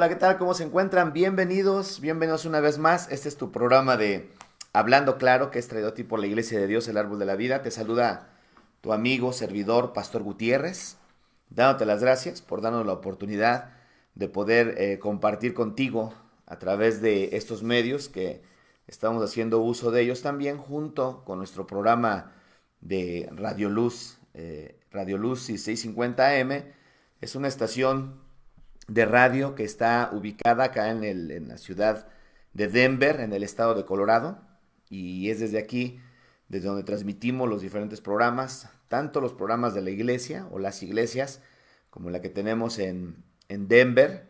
Hola, ¿qué tal? ¿Cómo se encuentran? Bienvenidos una vez más. Este es tu programa de Hablando Claro, que es traído a ti por la Iglesia de Dios, el Árbol de la Vida. Te saluda tu amigo, servidor, Pastor Gutiérrez, dándote las gracias por darnos la oportunidad de poder compartir contigo a través de estos medios que estamos haciendo uso de ellos también, junto con nuestro programa de Radio Luz y 650 AM. Es una estación de radio que está ubicada acá en la ciudad de Denver, en el estado de Colorado, y es desde aquí, desde donde transmitimos los diferentes programas, tanto los programas de la iglesia o las iglesias, como la que tenemos en Denver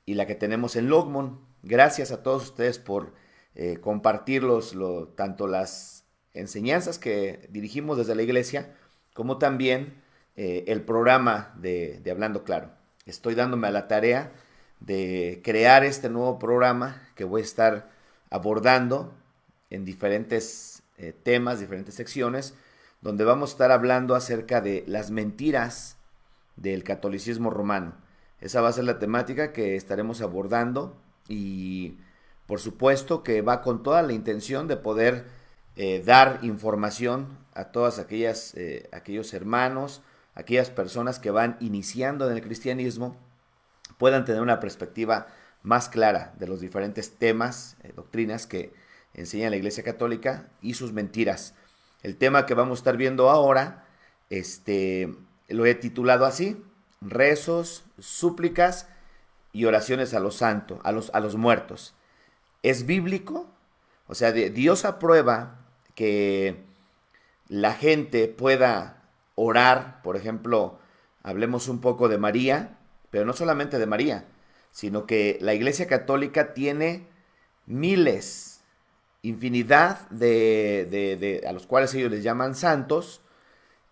y la que tenemos en Longmont. Gracias a todos ustedes por compartir tanto las enseñanzas que dirigimos desde la iglesia, como también el programa de Hablando Claro. Estoy dándome a la tarea de crear este nuevo programa que voy a estar abordando en diferentes temas, diferentes secciones, donde vamos a estar hablando acerca de las mentiras del catolicismo romano. Esa va a ser la temática que estaremos abordando y por supuesto que va con toda la intención de poder dar información a todas aquellos hermanos, aquellas personas que van iniciando en el cristianismo, puedan tener una perspectiva más clara de los diferentes temas, doctrinas que enseña la Iglesia Católica y sus mentiras. El tema que vamos a estar viendo ahora, lo he titulado así: rezos, súplicas y oraciones a los santos, a los muertos. ¿Es bíblico? O sea, Dios aprueba que la gente pueda orar. Por ejemplo, hablemos un poco de María, pero no solamente de María, sino que la Iglesia Católica tiene miles, infinidad a los cuales ellos les llaman santos,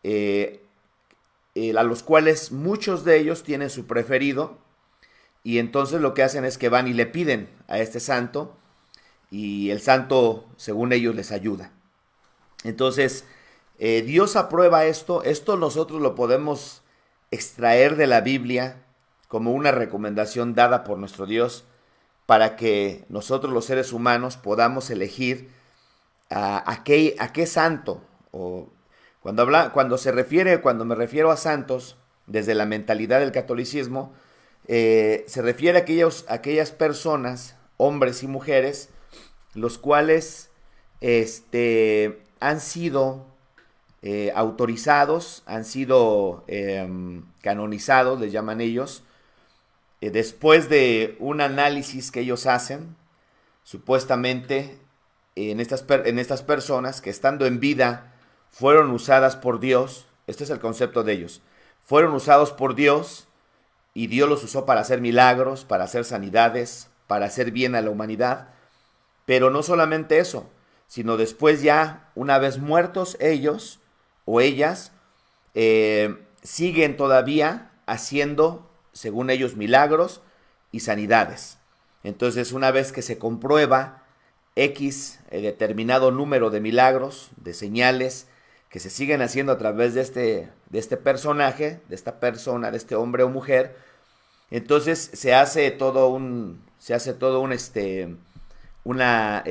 a los cuales muchos de ellos tienen su preferido, y entonces lo que hacen es que van y le piden a este santo, y el santo, según ellos, les ayuda. Entonces, Dios aprueba esto nosotros lo podemos extraer de la Biblia como una recomendación dada por nuestro Dios para que nosotros los seres humanos podamos elegir a qué santo. O cuando me refiero a santos, desde la mentalidad del catolicismo, se refiere a aquellas personas, hombres y mujeres, los cuales han sido autorizados, han sido canonizados, les llaman ellos, después de un análisis que ellos hacen, supuestamente en estas personas que estando en vida fueron usadas por Dios. Este es el concepto de ellos: fueron usados por Dios y Dios los usó para hacer milagros, para hacer sanidades, para hacer bien a la humanidad. Pero no solamente eso, sino después, ya una vez muertos ellos o ellas, siguen todavía haciendo, según ellos, milagros y sanidades. Entonces, una vez que se comprueba determinado número de milagros, de señales que se siguen haciendo a través de este personaje, de esta persona, de este hombre o mujer, entonces se hace todo una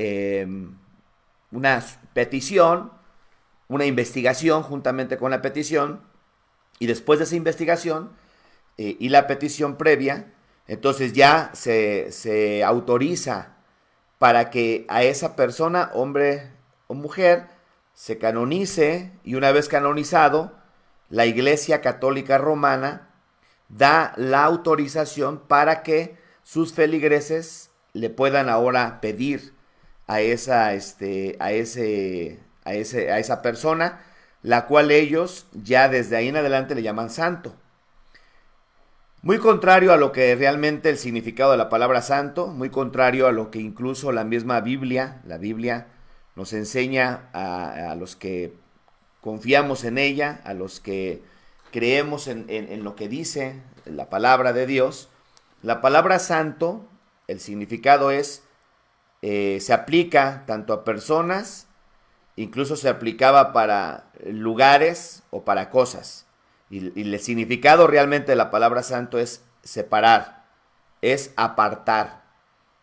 petición, una investigación juntamente con la petición, y después de esa investigación y la petición previa, entonces ya se autoriza para que a esa persona, hombre o mujer, se canonice, y una vez canonizado, la Iglesia Católica Romana da la autorización para que sus feligreses le puedan ahora pedir a esa persona, la cual ellos ya desde ahí en adelante le llaman santo. Muy contrario a lo que realmente el significado de la palabra santo, muy contrario a lo que incluso la misma Biblia, nos enseña a los que confiamos en ella, a los que creemos en lo que dice la palabra de Dios. La palabra santo, el significado se aplica tanto a personas, incluso se aplicaba para lugares o para cosas. Y el significado realmente de la palabra santo es separar, es apartar.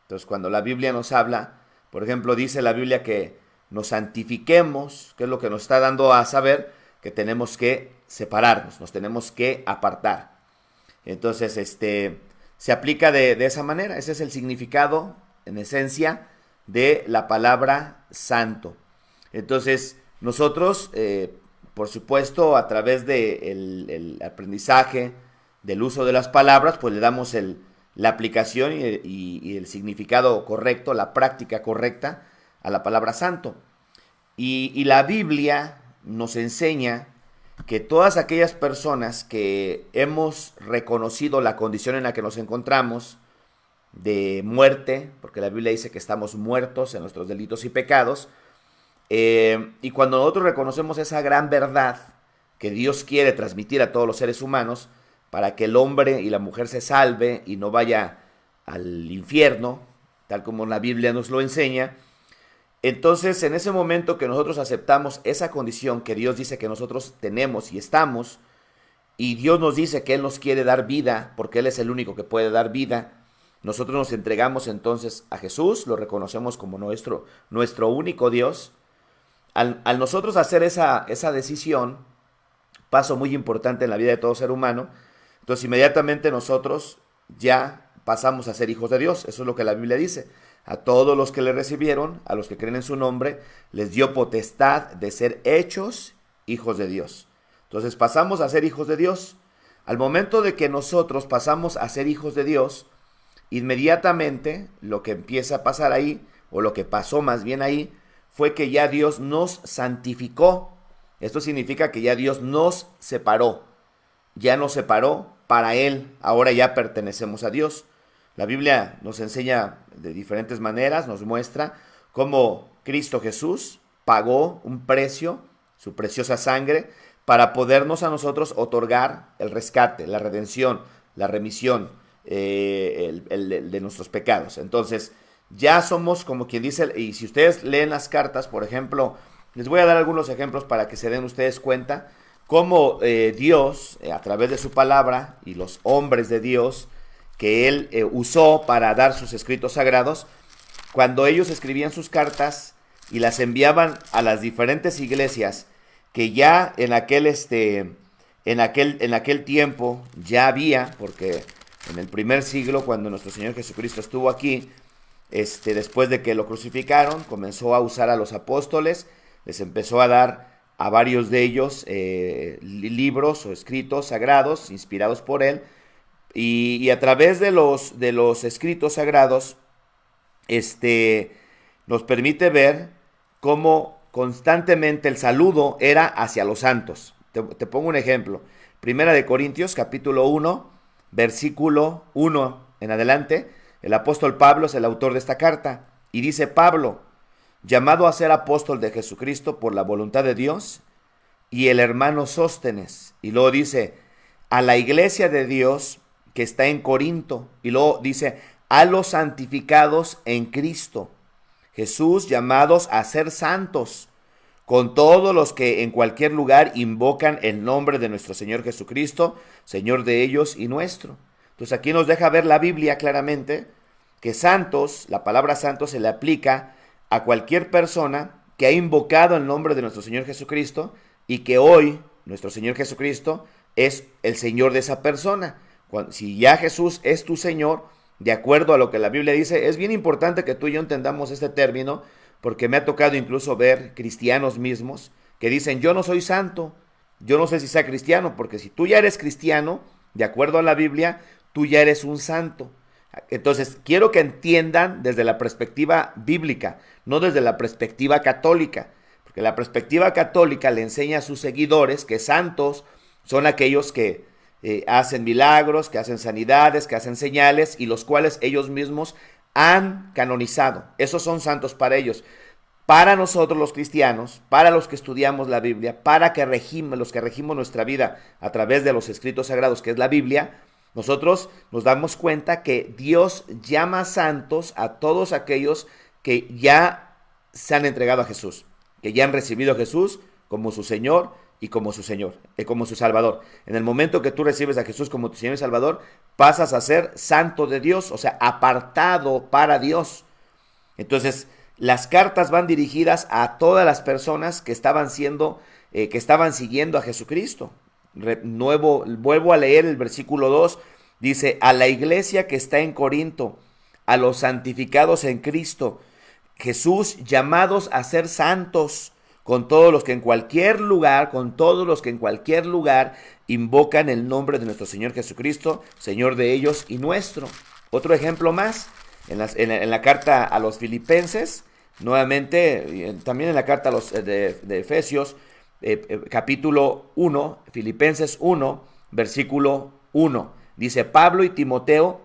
Entonces, cuando la Biblia nos habla, por ejemplo, dice la Biblia que nos santifiquemos, que es lo que nos está dando a saber que tenemos que separarnos, nos tenemos que apartar. Entonces, se aplica de esa manera. Ese es el significado, en esencia, de la palabra santo. Entonces, nosotros, por supuesto, a través del aprendizaje, del uso de las palabras, pues le damos la aplicación y el significado correcto, la práctica correcta a la palabra santo. Y la Biblia nos enseña que todas aquellas personas que hemos reconocido la condición en la que nos encontramos, de muerte, porque la Biblia dice que estamos muertos en nuestros delitos y pecados, y cuando nosotros reconocemos esa gran verdad que Dios quiere transmitir a todos los seres humanos, para que el hombre y la mujer se salve y no vaya al infierno, tal como la Biblia nos lo enseña, entonces en ese momento que nosotros aceptamos esa condición que Dios dice que nosotros tenemos y estamos, y Dios nos dice que Él nos quiere dar vida, porque Él es el único que puede dar vida, nosotros nos entregamos entonces a Jesús, lo reconocemos como nuestro único Dios. Al nosotros hacer esa decisión, paso muy importante en la vida de todo ser humano, entonces inmediatamente nosotros ya pasamos a ser hijos de Dios. Eso es lo que la Biblia dice. A todos los que le recibieron, a los que creen en su nombre, les dio potestad de ser hechos hijos de Dios. Entonces pasamos a ser hijos de Dios. Al momento de que nosotros pasamos a ser hijos de Dios, inmediatamente lo que empieza a pasar ahí, o lo que pasó más bien ahí, fue que ya Dios nos santificó. Esto significa que ya Dios nos separó. Ya nos separó para Él. Ahora ya pertenecemos a Dios. La Biblia nos enseña de diferentes maneras, nos muestra cómo Cristo Jesús pagó un precio, su preciosa sangre, para podernos a nosotros otorgar el rescate, la redención, la remisión de nuestros pecados. Entonces, ya somos como quien dice, y si ustedes leen las cartas, por ejemplo, les voy a dar algunos ejemplos para que se den ustedes cuenta cómo Dios, a través de su palabra y los hombres de Dios que Él usó para dar sus escritos sagrados, cuando ellos escribían sus cartas y las enviaban a las diferentes iglesias que ya en aquel tiempo ya había, porque en el primer siglo, cuando nuestro Señor Jesucristo estuvo aquí, después de que lo crucificaron, comenzó a usar a los apóstoles, les empezó a dar a varios de ellos libros o escritos sagrados inspirados por Él, y a través de los escritos sagrados, nos permite ver cómo constantemente el saludo era hacia los santos. Te pongo un ejemplo. Primera de Corintios, capítulo 1, versículo 1 en adelante. El apóstol Pablo es el autor de esta carta. Y dice Pablo, llamado a ser apóstol de Jesucristo por la voluntad de Dios, y el hermano Sóstenes. Y luego dice, a la iglesia de Dios que está en Corinto. Y luego dice, a los santificados en Cristo Jesús, llamados a ser santos, con todos los que en cualquier lugar invocan el nombre de nuestro Señor Jesucristo, Señor de ellos y nuestro. Entonces aquí nos deja ver la Biblia claramente que santos, la palabra santo se le aplica a cualquier persona que ha invocado el nombre de nuestro Señor Jesucristo y que hoy nuestro Señor Jesucristo es el Señor de esa persona. Si ya Jesús es tu Señor, de acuerdo a lo que la Biblia dice, es bien importante que tú y yo entendamos este término, porque me ha tocado incluso ver cristianos mismos que dicen, yo no soy santo, yo no sé si sea cristiano, porque si tú ya eres cristiano, de acuerdo a la Biblia, tú ya eres un santo. Entonces, quiero que entiendan desde la perspectiva bíblica, no desde la perspectiva católica, porque la perspectiva católica le enseña a sus seguidores que santos son aquellos que hacen milagros, que hacen sanidades, que hacen señales y los cuales ellos mismos han canonizado. Esos son santos para ellos. Para nosotros los cristianos, para los que estudiamos la Biblia, los que regimos nuestra vida a través de los escritos sagrados, que es la Biblia, nosotros nos damos cuenta que Dios llama santos a todos aquellos que ya se han entregado a Jesús, que ya han recibido a Jesús como su Señor y como su Señor, como su Salvador. En el momento que tú recibes a Jesús como tu Señor y Salvador, pasas a ser santo de Dios, o sea, apartado para Dios. Entonces, las cartas van dirigidas a todas las personas que estaban siguiendo a Jesucristo. Vuelvo a leer el versículo 2, dice, a la iglesia que está en Corinto, a los santificados en Cristo Jesús, llamados a ser santos, con todos los que en cualquier lugar, invocan el nombre de nuestro Señor Jesucristo, Señor de ellos y nuestro. Otro ejemplo más, en la carta a los Filipenses, nuevamente, también en la carta a los de Efesios, capítulo 1, Filipenses 1, versículo 1, dice, Pablo y Timoteo,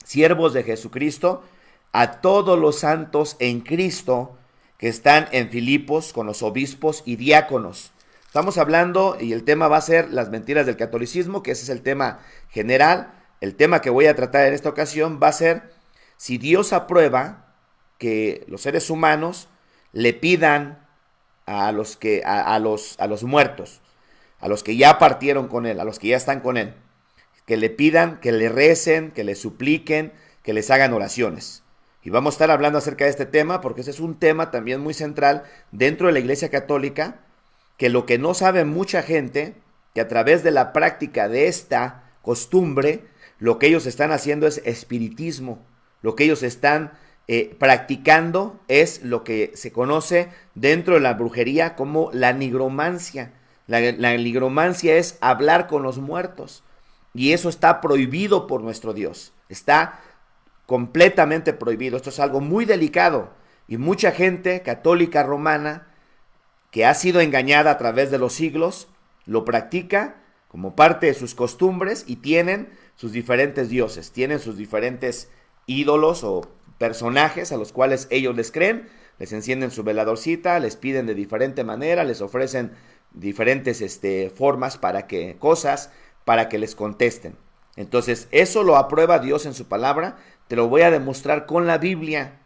siervos de Jesucristo, a todos los santos en Cristo que están en Filipos con los obispos y diáconos. Estamos hablando, y el tema va a ser las mentiras del catolicismo, que ese es el tema general. El tema que voy a tratar en esta ocasión va a ser si Dios aprueba que los seres humanos le pidan a los muertos, a los que ya partieron con Él, a los que ya están con Él, que le pidan, que le recen, que le supliquen, que les hagan oraciones. Y vamos a estar hablando acerca de este tema porque ese es un tema también muy central dentro de la Iglesia Católica, que lo que no sabe mucha gente, que a través de la práctica de esta costumbre, lo que ellos están haciendo es espiritismo, lo que ellos están practicando es lo que se conoce dentro de la brujería como la nigromancia. La nigromancia es hablar con los muertos y eso está prohibido por nuestro Dios, está completamente prohibido. Esto es algo muy delicado y mucha gente católica romana que ha sido engañada a través de los siglos lo practica como parte de sus costumbres y tienen sus diferentes dioses, tienen sus diferentes ídolos o personajes a los cuales ellos les creen, les encienden su veladorcita, les piden de diferente manera, les ofrecen diferentes formas para que les contesten. Entonces, eso lo aprueba Dios en su palabra. Te lo voy a demostrar con la Biblia.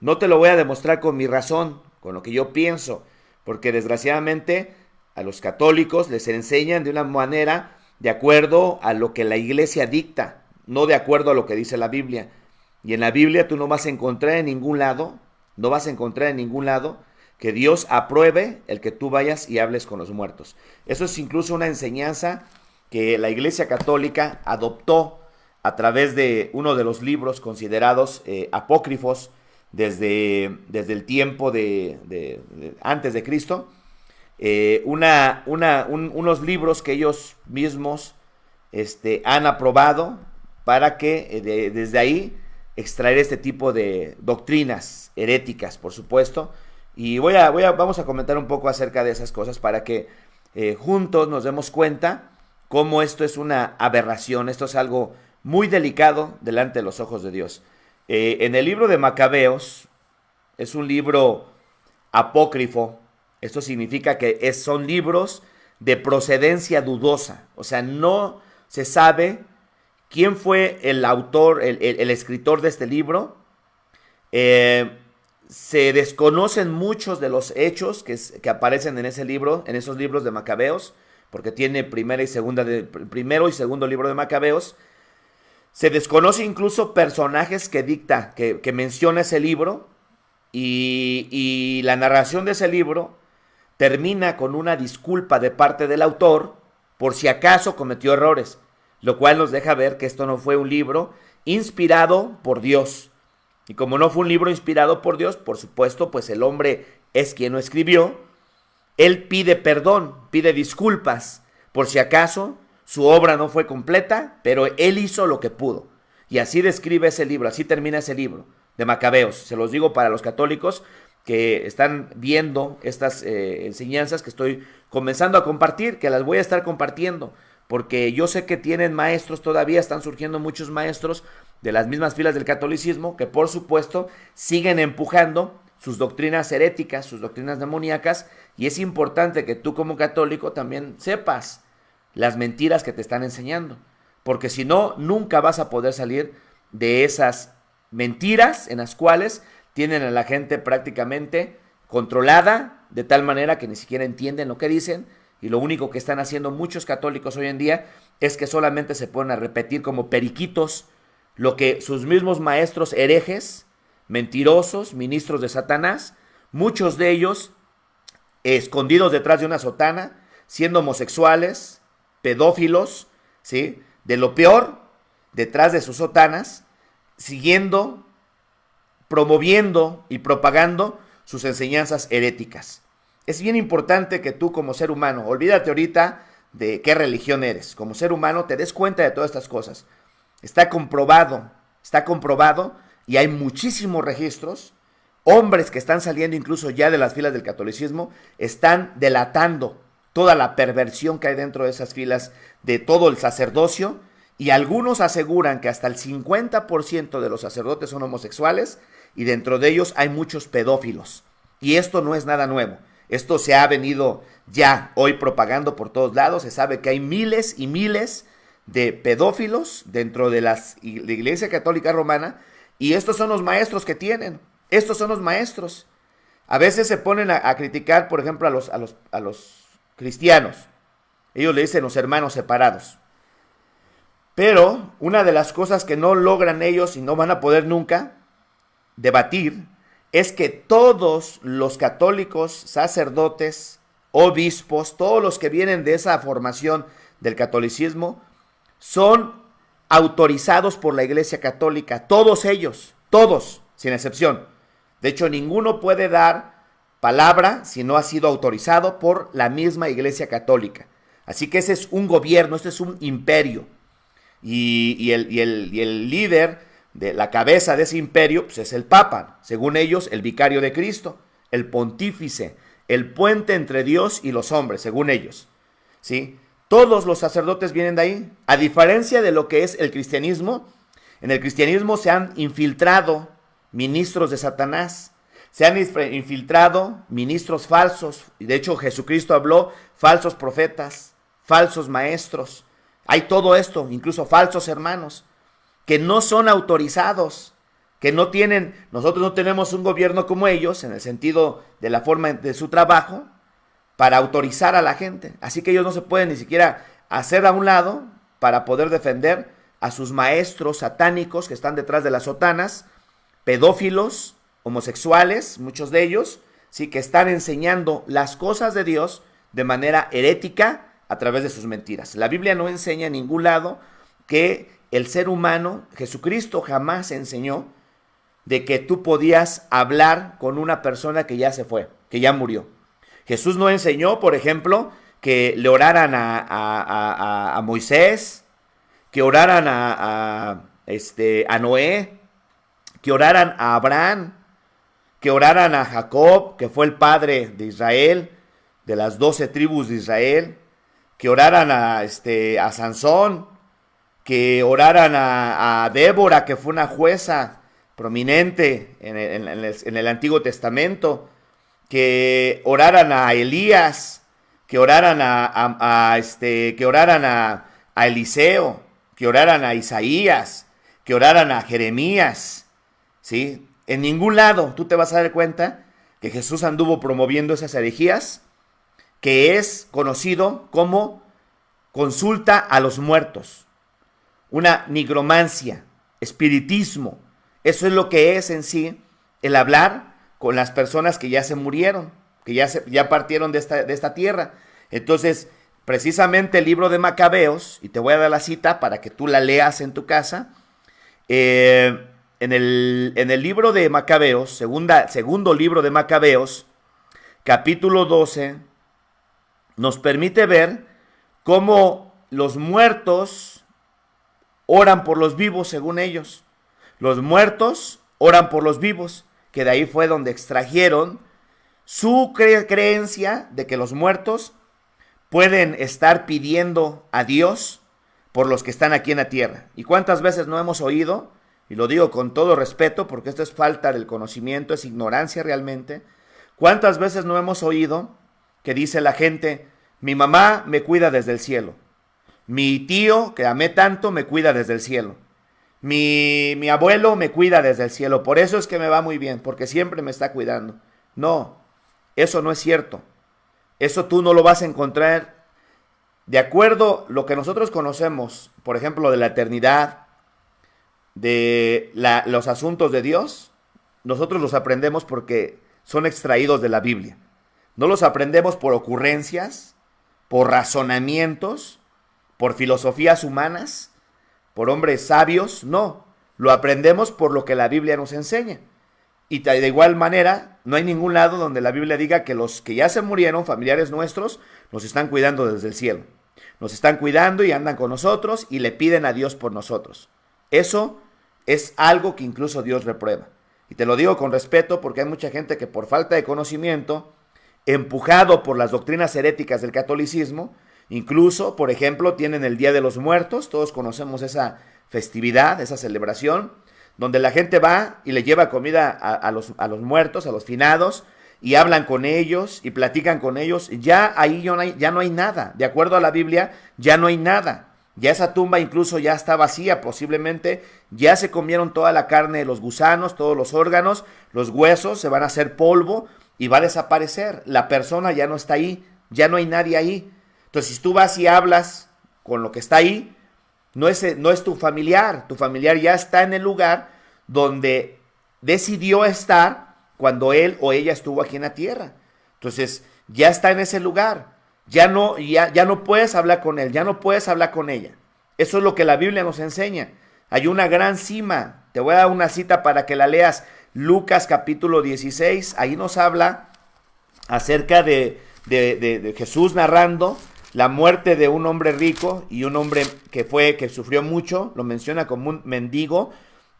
No te lo voy a demostrar con mi razón, con lo que yo pienso, porque desgraciadamente a los católicos les enseñan de una manera de acuerdo a lo que la iglesia dicta, no de acuerdo a lo que dice la Biblia. Y en la Biblia tú no vas a encontrar en ningún lado, que Dios apruebe el que tú vayas y hables con los muertos. Eso es incluso una enseñanza que la Iglesia Católica adoptó a través de uno de los libros considerados apócrifos desde el tiempo de antes de Cristo, unos libros que ellos mismos han aprobado para que desde ahí extraer este tipo de doctrinas heréticas, por supuesto, y vamos a comentar un poco acerca de esas cosas para que juntos nos demos cuenta cómo esto es una aberración, esto es algo muy delicado delante de los ojos de Dios. En el libro de Macabeos, es un libro apócrifo, esto significa que son libros de procedencia dudosa, o sea, no se sabe quién fue el autor, el escritor de este libro. Se desconocen muchos de los hechos que aparecen en ese libro, en esos libros de Macabeos, porque tiene primero y segundo libro de Macabeos. Se desconoce incluso personajes que menciona ese libro, y la narración de ese libro termina con una disculpa de parte del autor por si acaso cometió errores, lo cual nos deja ver que esto no fue un libro inspirado por Dios. Y como no fue un libro inspirado por Dios, por supuesto, pues el hombre es quien lo escribió. Él pide perdón, pide disculpas por si acaso su obra no fue completa, pero él hizo lo que pudo. Y así describe ese libro, así termina ese libro de Macabeos. Se los digo para los católicos que están viendo estas enseñanzas que estoy comenzando a compartir, que las voy a estar compartiendo, porque yo sé que tienen maestros todavía, están surgiendo muchos maestros de las mismas filas del catolicismo, que por supuesto siguen empujando sus doctrinas heréticas, sus doctrinas demoníacas, y es importante que tú como católico también sepas las mentiras que te están enseñando, porque si no, nunca vas a poder salir de esas mentiras en las cuales tienen a la gente prácticamente controlada, de tal manera que ni siquiera entienden lo que dicen, y lo único que están haciendo muchos católicos hoy en día es que solamente se ponen a repetir como periquitos lo que sus mismos maestros herejes, mentirosos, ministros de Satanás, muchos de ellos escondidos detrás de una sotana, siendo homosexuales, pedófilos, ¿sí? De lo peor, detrás de sus sotanas, siguiendo, promoviendo y propagando sus enseñanzas heréticas. Es bien importante que tú como ser humano, olvídate ahorita de qué religión eres, como ser humano te des cuenta de todas estas cosas. Está comprobado y hay muchísimos registros. Hombres que están saliendo incluso ya de las filas del catolicismo están delatando toda la perversión que hay dentro de esas filas de todo el sacerdocio, y algunos aseguran que hasta el 50% de los sacerdotes son homosexuales y dentro de ellos hay muchos pedófilos. Y esto no es nada nuevo. Esto se ha venido ya hoy propagando por todos lados. Se sabe que hay miles y miles de pedófilos dentro de la Iglesia Católica Romana, y estos son los maestros que tienen. Estos son los maestros. A veces se ponen a criticar, por ejemplo, a los cristianos. Ellos le dicen los hermanos separados. Pero una de las cosas que no logran ellos y no van a poder nunca debatir es que todos los católicos, sacerdotes, obispos, todos los que vienen de esa formación del catolicismo, son autorizados por la Iglesia Católica. Todos ellos, todos, sin excepción. De hecho, ninguno puede dar palabra si no ha sido autorizado por la misma Iglesia Católica. Así que ese es un gobierno, este es un imperio. Y el líder, de la cabeza de ese imperio, pues es el Papa. Según ellos, el vicario de Cristo, el pontífice, el puente entre Dios y los hombres, según ellos. ¿Sí? Todos los sacerdotes vienen de ahí. A diferencia de lo que es el cristianismo, en el cristianismo se han infiltrado ministros de Satanás, se han infiltrado ministros falsos. De hecho, Jesucristo habló falsos profetas, falsos maestros. Hay todo esto, incluso falsos hermanos, que no son autorizados, que no tienen, nosotros no tenemos un gobierno como ellos, en el sentido de la forma de su trabajo, para autorizar a la gente. Así que ellos no se pueden ni siquiera hacer a un lado para poder defender a sus maestros satánicos que están detrás de las sotanas, pedófilos, homosexuales, muchos de ellos, sí, que están enseñando las cosas de Dios de manera herética a través de sus mentiras. La Biblia no enseña en ningún lado que el ser humano, Jesucristo jamás enseñó de que tú podías hablar con una persona que ya se fue, que ya murió. Jesús no enseñó, por ejemplo, que le oraran a Moisés, que oraran a Noé, que oraran a Abraham, que oraran a Jacob, que fue el padre de Israel, de las 12 tribus de Israel, que oraran a Sansón, que oraran a Débora, que fue una jueza prominente en el Antiguo Testamento, que oraran a Elías, que oraran que oraran a Eliseo, que oraran a Isaías, que oraran a Jeremías, ¿sí? En ningún lado tú te vas a dar cuenta que Jesús anduvo promoviendo esas herejías, que es conocido como consulta a los muertos, una nigromancia, espiritismo. Eso es lo que es en sí el hablar con las personas que ya se murieron, que ya partieron de esta tierra. Entonces, precisamente el libro de Macabeos, y te voy a dar la cita para que tú la leas en tu casa, en el libro de Macabeos, segundo libro de Macabeos, capítulo 12, nos permite ver cómo los muertos oran por los vivos, según ellos. Los muertos oran por los vivos, que de ahí fue donde extrajeron su creencia de que los muertos pueden estar pidiendo a Dios por los que están aquí en la tierra. ¿Y cuántas veces no hemos oído? Y lo digo con todo respeto, porque esto es falta del conocimiento, es ignorancia realmente. ¿Cuántas veces no hemos oído que dice la gente: mi mamá me cuida desde el cielo, mi tío que amé tanto me cuida desde el cielo, mi abuelo me cuida desde el cielo, por eso es que me va muy bien, porque siempre me está cuidando? No, eso no es cierto. Eso tú no lo vas a encontrar de acuerdo a lo que nosotros conocemos, por ejemplo, de la eternidad, de los asuntos de Dios. Nosotros los aprendemos porque son extraídos de la Biblia. No los aprendemos por ocurrencias, por razonamientos, por filosofías humanas, por hombres sabios. No, lo aprendemos por lo que la Biblia nos enseña. Y de igual manera, no hay ningún lado donde la Biblia diga que los que ya se murieron, familiares nuestros, nos están cuidando desde el cielo. Nos están cuidando y andan con nosotros y le piden a Dios por nosotros. Eso es algo que incluso Dios reprueba. Y te lo digo con respeto porque hay mucha gente que por falta de conocimiento, empujado por las doctrinas heréticas del catolicismo, incluso, por ejemplo, tienen el Día de los Muertos. Todos conocemos esa festividad, esa celebración, donde la gente va y le lleva comida a los muertos, a los finados, y hablan con ellos y platican con ellos. Ya ahí ya no hay nada. De acuerdo a la Biblia, ya no hay nada. Ya esa tumba incluso ya está vacía, posiblemente ya se comieron toda la carne de los gusanos, todos los órganos, los huesos se van a hacer polvo y va a desaparecer. La persona ya no está ahí, ya no hay nadie ahí. Entonces, si tú vas y hablas con lo que está ahí, no es tu familiar ya está en el lugar donde decidió estar cuando él o ella estuvo aquí en la tierra. Entonces, ya está en ese lugar. Ya no puedes hablar con él, ya no puedes hablar con ella. Eso es lo que la Biblia nos enseña. Hay una gran cima. Te voy a dar una cita para que la leas. Lucas capítulo 16. Ahí nos habla acerca de Jesús narrando la muerte de un hombre rico y un hombre que sufrió mucho. Lo menciona como un mendigo.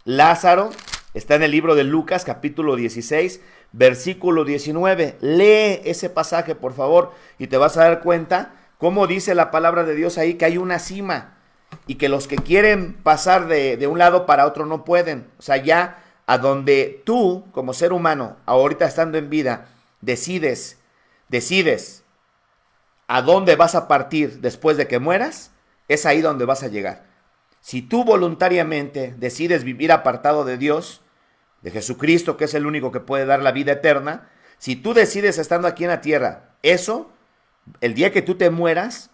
Lázaro. Está en el libro de Lucas capítulo 16. Versículo 19, lee ese pasaje por favor y te vas a dar cuenta cómo dice la palabra de Dios ahí que hay una cima y que los que quieren pasar de un lado para otro no pueden. O sea, ya a donde tú como ser humano, ahorita estando en vida, decides a dónde vas a partir después de que mueras, es ahí donde vas a llegar. Si tú voluntariamente decides vivir apartado de Dios, de Jesucristo, que es el único que puede dar la vida eterna, si tú decides estando aquí en la tierra, eso, el día que tú te mueras,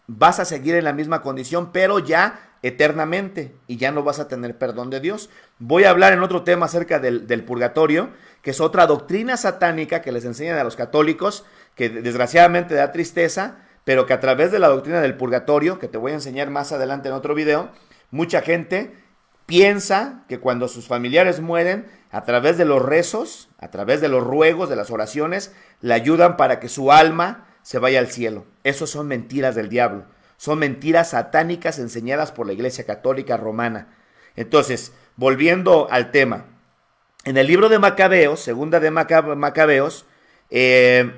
vas a seguir en la misma condición, pero ya eternamente, y ya no vas a tener perdón de Dios. Voy a hablar en otro tema acerca del purgatorio, que es otra doctrina satánica que les enseñan a los católicos, que desgraciadamente da tristeza, pero que a través de la doctrina del purgatorio, que te voy a enseñar más adelante en otro video, mucha gente piensa que cuando sus familiares mueren, a través de los rezos, a través de los ruegos, de las oraciones, le ayudan para que su alma se vaya al cielo. Eso son mentiras del diablo. Son mentiras satánicas enseñadas por la Iglesia Católica Romana. Entonces, volviendo al tema, en el libro de Macabeos, segunda de Macabeos,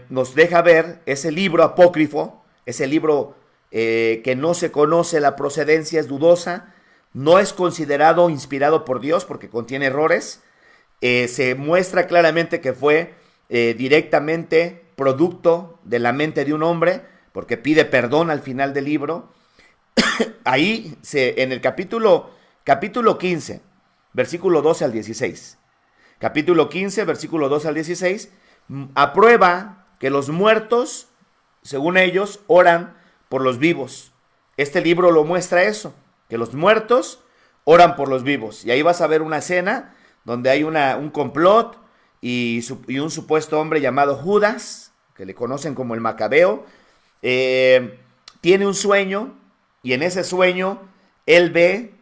nos deja ver ese libro apócrifo, ese libro que no se conoce la procedencia, es dudosa, no es considerado inspirado por Dios porque contiene errores. Se muestra claramente que fue directamente producto de la mente de un hombre, porque pide perdón al final del libro. Ahí, en el capítulo 15, versículo 12 al 16, capítulo 15, versículo 12 al 16, aprueba que los muertos, según ellos, oran por los vivos. Este libro lo muestra eso, que los muertos oran por los vivos. Y ahí vas a ver una escena donde hay un complot y un supuesto hombre llamado Judas, que le conocen como el Macabeo, tiene un sueño y en ese sueño él ve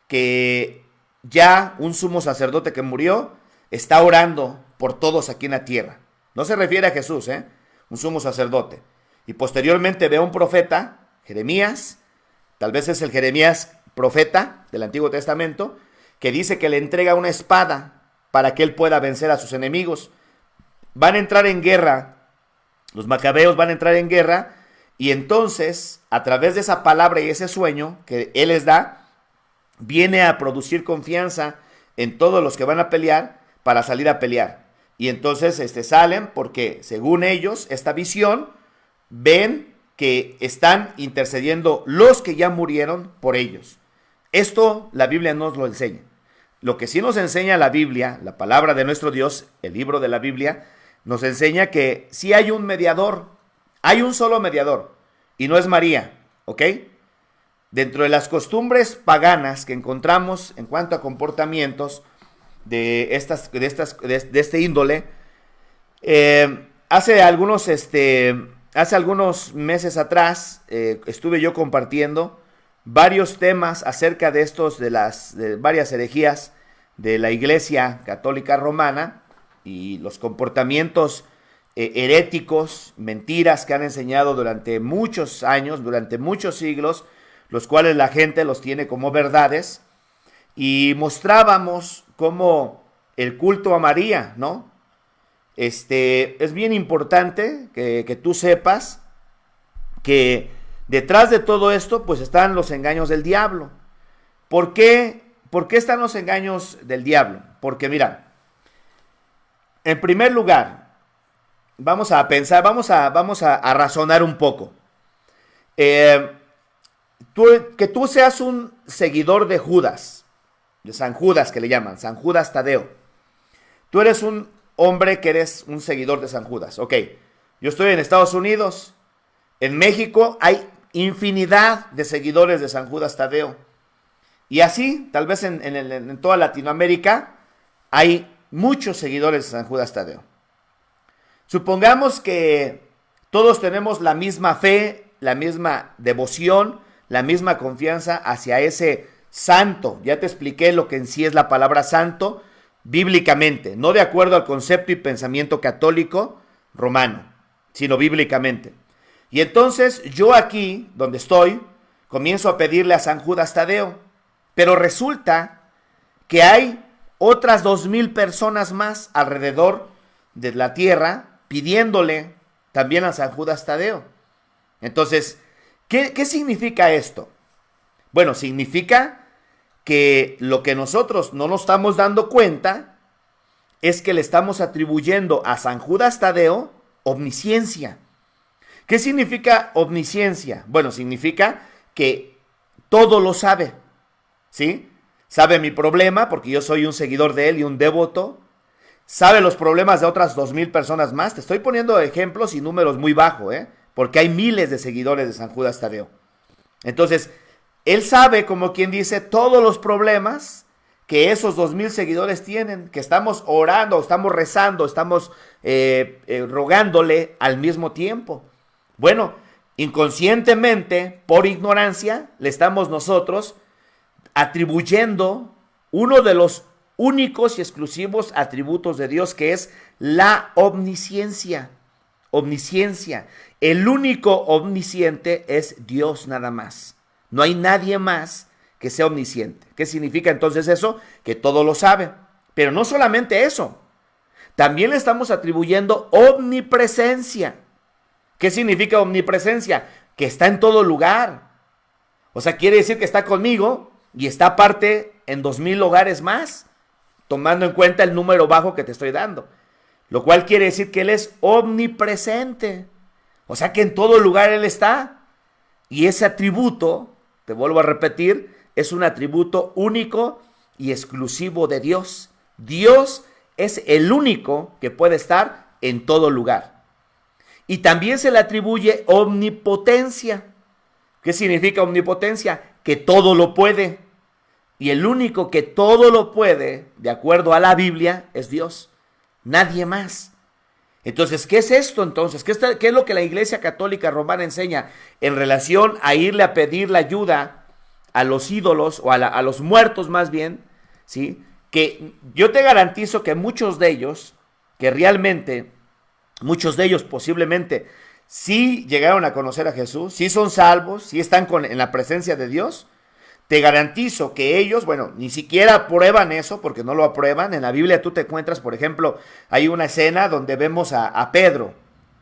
que ya un sumo sacerdote que murió está orando por todos aquí en la tierra. No se refiere a Jesús, un sumo sacerdote. Y posteriormente ve a un profeta, Jeremías, tal vez es el Jeremías profeta del Antiguo Testamento, que dice que le entrega una espada para que él pueda vencer a sus enemigos. Van a entrar en guerra, los macabeos van a entrar en guerra, y entonces, a través de esa palabra y ese sueño que él les da, viene a producir confianza en todos los que van a pelear para salir a pelear. Y entonces salen porque, según ellos, esta visión, ven que están intercediendo los que ya murieron por ellos. Esto la Biblia nos lo enseña. Lo que sí nos enseña la Biblia, la palabra de nuestro Dios, el libro de la Biblia, nos enseña que sí hay un mediador, Hay un solo mediador y no es María, ¿ok? Dentro de las costumbres paganas que encontramos en cuanto a comportamientos de este índole, hace algunos meses atrás estuve yo compartiendo varios temas acerca de de varias herejías de la Iglesia Católica Romana y los comportamientos heréticos, mentiras que han enseñado durante muchos años, durante muchos siglos, los cuales la gente los tiene como verdades, y mostrábamos cómo el culto a María, ¿no? Es bien importante que tú sepas que detrás de todo esto, pues están los engaños del diablo. ¿Por qué? ¿Por qué están los engaños del diablo? Porque mira, en primer lugar, vamos a pensar, vamos a razonar un poco. Que tú seas un seguidor de Judas, de San Judas que le llaman, San Judas Tadeo. Tú eres un hombre que eres un seguidor de San Judas. Ok, yo estoy en Estados Unidos, en México hay infinidad de seguidores de San Judas Tadeo. Y así, tal vez en toda Latinoamérica, hay muchos seguidores de San Judas Tadeo. Supongamos que todos tenemos la misma fe, la misma devoción, la misma confianza hacia ese santo. Ya te expliqué lo que en sí es la palabra santo bíblicamente, no de acuerdo al concepto y pensamiento católico romano, sino bíblicamente. Y entonces yo aquí, donde estoy, comienzo a pedirle a San Judas Tadeo, pero resulta que hay otras 2,000 personas más alrededor de la tierra pidiéndole también a San Judas Tadeo. Entonces, ¿qué significa esto? Bueno, significa que lo que nosotros no nos estamos dando cuenta es que le estamos atribuyendo a San Judas Tadeo omnisciencia. ¿Qué significa omnisciencia? Bueno, significa que todo lo sabe, ¿sí? Sabe mi problema porque yo soy un seguidor de él y un devoto. Sabe los problemas de otras 2,000 personas más. Te estoy poniendo ejemplos y números muy bajos, porque hay miles de seguidores de San Judas Tadeo. Entonces, él sabe, como quien dice, todos los problemas que esos 2,000 seguidores tienen, que estamos orando, estamos rezando, estamos rogándole al mismo tiempo. Bueno, inconscientemente, por ignorancia, le estamos nosotros atribuyendo uno de los únicos y exclusivos atributos de Dios, que es la omnisciencia. Omnisciencia. El único omnisciente es Dios nada más. No hay nadie más que sea omnisciente. ¿Qué significa entonces eso? Que todo lo sabe. Pero no solamente eso. También le estamos atribuyendo omnipresencia. ¿Qué significa omnipresencia? Que está en todo lugar. O sea, quiere decir que está conmigo y está aparte en 2,000 hogares más, tomando en cuenta el número bajo que te estoy dando. Lo cual quiere decir que Él es omnipresente. O sea que en todo lugar Él está. Y ese atributo, te vuelvo a repetir, es un atributo único y exclusivo de Dios. Dios es el único que puede estar en todo lugar. Y también se le atribuye omnipotencia. ¿Qué significa omnipotencia? Que todo lo puede. Y el único que todo lo puede, de acuerdo a la Biblia, es Dios. Nadie más. Entonces, ¿qué es esto entonces? ¿Qué es lo que la Iglesia Católica Romana enseña en relación a irle a pedir la ayuda a los ídolos o a los muertos más bien? ¿Sí? Que yo te garantizo que muchos de ellos, muchos de ellos posiblemente sí llegaron a conocer a Jesús, sí son salvos, sí están en la presencia de Dios. Te garantizo que ellos, bueno, ni siquiera aprueban eso, porque no lo aprueban. En la Biblia tú te encuentras, por ejemplo, hay una escena donde vemos a Pedro,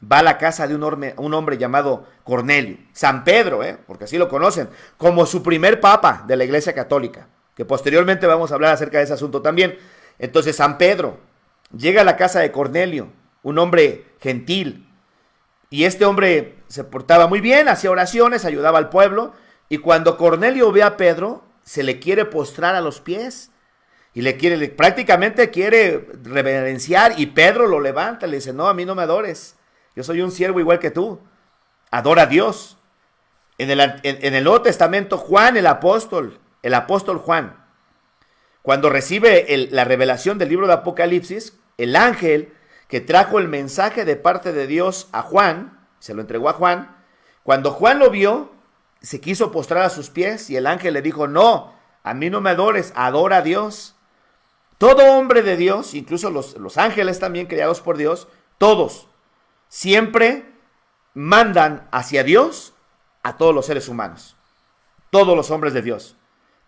va a la casa de un hombre llamado Cornelio, San Pedro, porque así lo conocen, como su primer papa de la Iglesia Católica, que posteriormente vamos a hablar acerca de ese asunto también. Entonces San Pedro llega a la casa de Cornelio, un hombre gentil, y este hombre se portaba muy bien, hacía oraciones, ayudaba al pueblo. Y cuando Cornelio ve a Pedro, se le quiere postrar a los pies y prácticamente quiere reverenciar, y Pedro lo levanta, le dice: no, a mí no me adores, yo soy un siervo igual que tú. adora a Dios. En el Nuevo Testamento, Juan, el apóstol Juan, cuando recibe la revelación del libro de Apocalipsis, el ángel que trajo el mensaje de parte de Dios a Juan, se lo entregó a Juan, cuando Juan lo vio, se quiso postrar a sus pies y el ángel le dijo, no, a mí no me adores, adora a Dios. Todo hombre de Dios, incluso los ángeles también creados por Dios, todos, siempre mandan hacia Dios a todos los seres humanos, todos los hombres de Dios.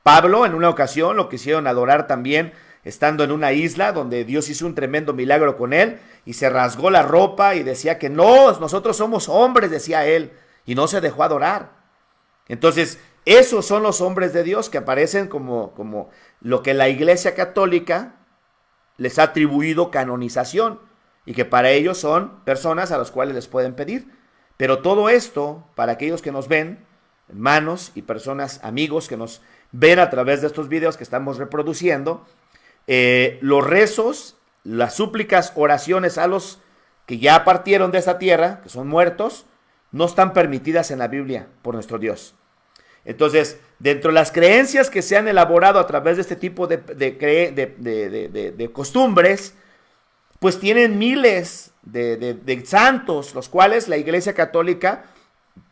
Pablo en una ocasión lo quisieron adorar también estando en una isla donde Dios hizo un tremendo milagro con él y se rasgó la ropa y decía que no, nosotros somos hombres, decía él, y no se dejó adorar. Entonces, esos son los hombres de Dios que aparecen como lo que la Iglesia Católica les ha atribuido canonización y que para ellos son personas a las cuales les pueden pedir. Pero todo esto, para aquellos que nos ven, hermanos y personas, amigos que nos ven a través de estos videos que estamos reproduciendo, los rezos, las súplicas, oraciones a los que ya partieron de esta tierra, que son muertos, no están permitidas en la Biblia por nuestro Dios. Entonces, dentro de las creencias que se han elaborado a través de este tipo de costumbres, pues tienen miles de santos, los cuales la Iglesia Católica,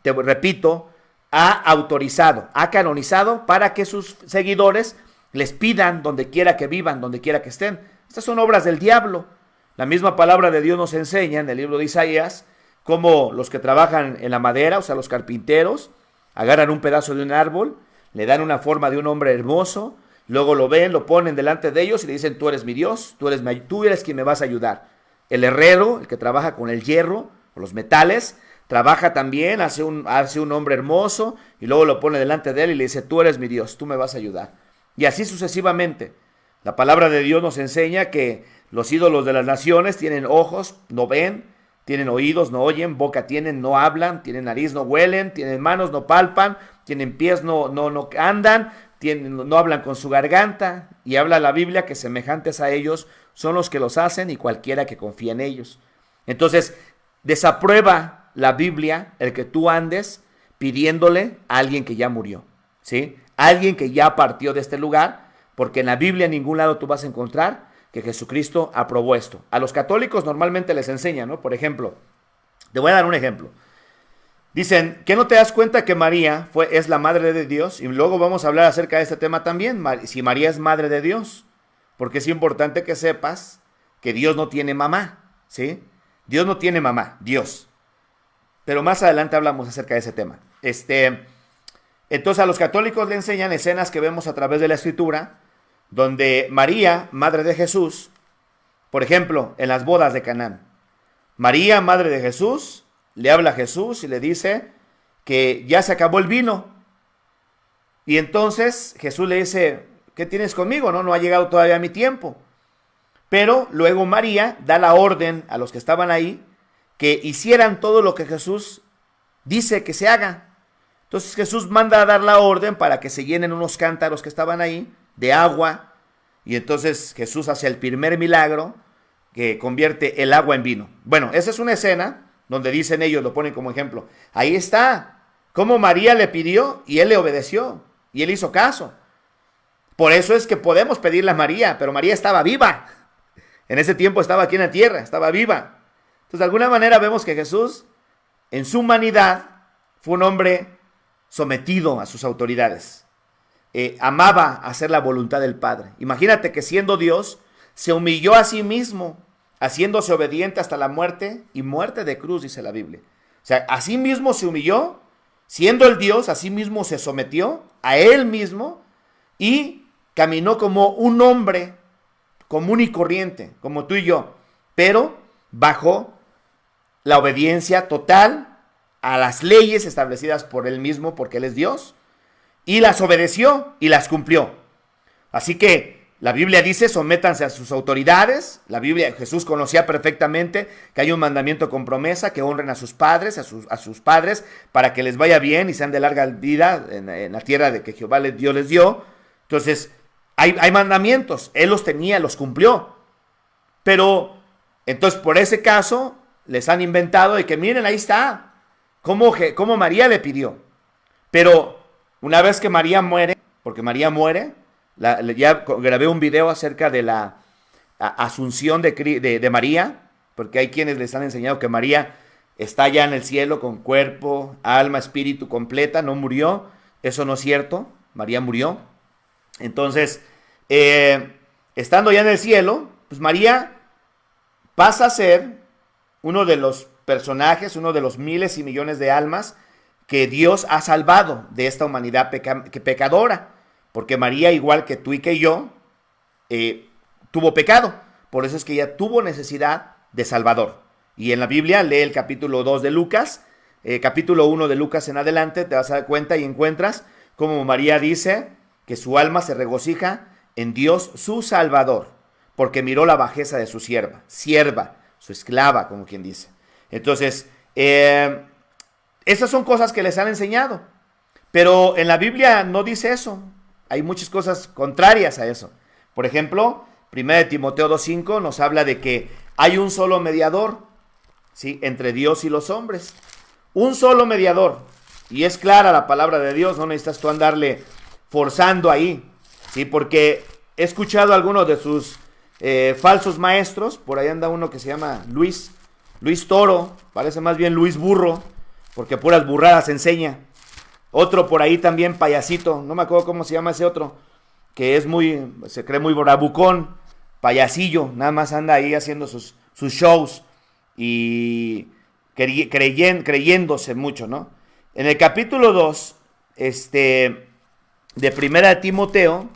te repito, ha autorizado, ha canonizado para que sus seguidores les pidan donde quiera que vivan, donde quiera que estén. Estas son obras del diablo. La misma palabra de Dios nos enseña en el libro de Isaías cómo los que trabajan en la madera, o sea, los carpinteros, agarran un pedazo de un árbol, le dan una forma de un hombre hermoso, luego lo ven, lo ponen delante de ellos y le dicen, tú eres mi Dios, tú eres quien me vas a ayudar. El herrero, el que trabaja con el hierro o los metales, trabaja también, hace un hombre hermoso y luego lo pone delante de él y le dice, tú eres mi Dios, tú me vas a ayudar. Y así sucesivamente. La palabra de Dios nos enseña que los ídolos de las naciones tienen ojos, no ven, tienen oídos, no oyen, boca tienen, no hablan, tienen nariz, no huelen, tienen manos, no palpan, tienen pies, no andan, no hablan con su garganta. Y habla la Biblia que semejantes a ellos son los que los hacen y cualquiera que confía en ellos. Entonces, desaprueba la Biblia el que tú andes pidiéndole a alguien que ya murió, ¿sí? Alguien que ya partió de este lugar, porque en la Biblia en ningún lado tú vas a encontrar que Jesucristo aprobó esto. A los católicos normalmente les enseñan, ¿no? Por ejemplo, te voy a dar un ejemplo. Dicen, ¿que no te das cuenta que María es la madre de Dios? Y luego vamos a hablar acerca de este tema también, si María es madre de Dios, porque es importante que sepas que Dios no tiene mamá, ¿sí? Dios no tiene mamá, Dios. Pero más adelante hablamos acerca de ese tema. Entonces a los católicos le enseñan escenas que vemos a través de la Escritura, donde María, madre de Jesús, por ejemplo, en las bodas de Canaán, María, madre de Jesús, le habla a Jesús y le dice que ya se acabó el vino. Y entonces Jesús le dice, ¿qué tienes conmigo? No ha llegado todavía mi tiempo. Pero luego María da la orden a los que estaban ahí que hicieran todo lo que Jesús dice que se haga. Entonces Jesús manda a dar la orden para que se llenen unos cántaros que estaban ahí de agua, y entonces Jesús hace el primer milagro que convierte el agua en vino. Bueno, esa es una escena donde dicen ellos, lo ponen como ejemplo. Ahí está, cómo María le pidió y él le obedeció, y él hizo caso. Por eso es que podemos pedirle a María, pero María estaba viva. En ese tiempo estaba aquí en la tierra, estaba viva. Entonces de alguna manera vemos que Jesús, en su humanidad, fue un hombre sometido a sus autoridades. Amaba hacer la voluntad del Padre. Imagínate que siendo Dios, se humilló a sí mismo, haciéndose obediente hasta la muerte, y muerte de cruz, dice la Biblia. O sea, a sí mismo se humilló, siendo el Dios, a sí mismo se sometió a él mismo, y caminó como un hombre común y corriente, como tú y yo, pero bajo la obediencia total a las leyes establecidas por él mismo, porque él es Dios, y las obedeció y las cumplió. Así que la Biblia dice, sométanse a sus autoridades. La Biblia, Jesús conocía perfectamente que hay un mandamiento con promesa, que honren a sus padres, a sus padres, para que les vaya bien y sean de larga vida en la tierra de que Jehová Dios les dio. Entonces, hay mandamientos, él los tenía, los cumplió. Pero, entonces, por ese caso, les han inventado de que, miren, ahí está. cómo María le pidió. Pero una vez que María muere, porque María muere, ya grabé un video acerca de la asunción de María, porque hay quienes les han enseñado que María está ya en el cielo con cuerpo, alma, espíritu completa, no murió. Eso no es cierto, María murió. Entonces, estando ya en el cielo, pues María pasa a ser uno de los personajes, uno de los miles y millones de almas que Dios ha salvado de esta humanidad pecadora, porque María, igual que tú y que yo, tuvo pecado, por eso es que ella tuvo necesidad de Salvador. Y en la Biblia, lee el capítulo 2 de Lucas, capítulo 1 de Lucas en adelante, te vas a dar cuenta y encuentras cómo María dice que su alma se regocija en Dios su Salvador, porque miró la bajeza de su sierva, su esclava, como quien dice. Entonces, esas son cosas que les han enseñado, pero en la Biblia no dice eso. Hay muchas cosas contrarias a eso. Por ejemplo, 1 Timoteo 2:5 nos habla de que hay un solo mediador, ¿sí?, entre Dios y los hombres. Un solo mediador. Y es clara la palabra de Dios, no necesitas tú andarle forzando ahí, ¿sí? Porque he escuchado a algunos de sus falsos maestros, por ahí anda uno que se llama Luis Toro, parece más bien Luis Burro, porque puras burradas enseña. Otro por ahí también, payasito, no me acuerdo cómo se llama ese otro, que se cree muy bravucón, payasillo, nada más anda ahí haciendo sus shows y creyéndose mucho, ¿no? En el capítulo 2, de 1 Timoteo,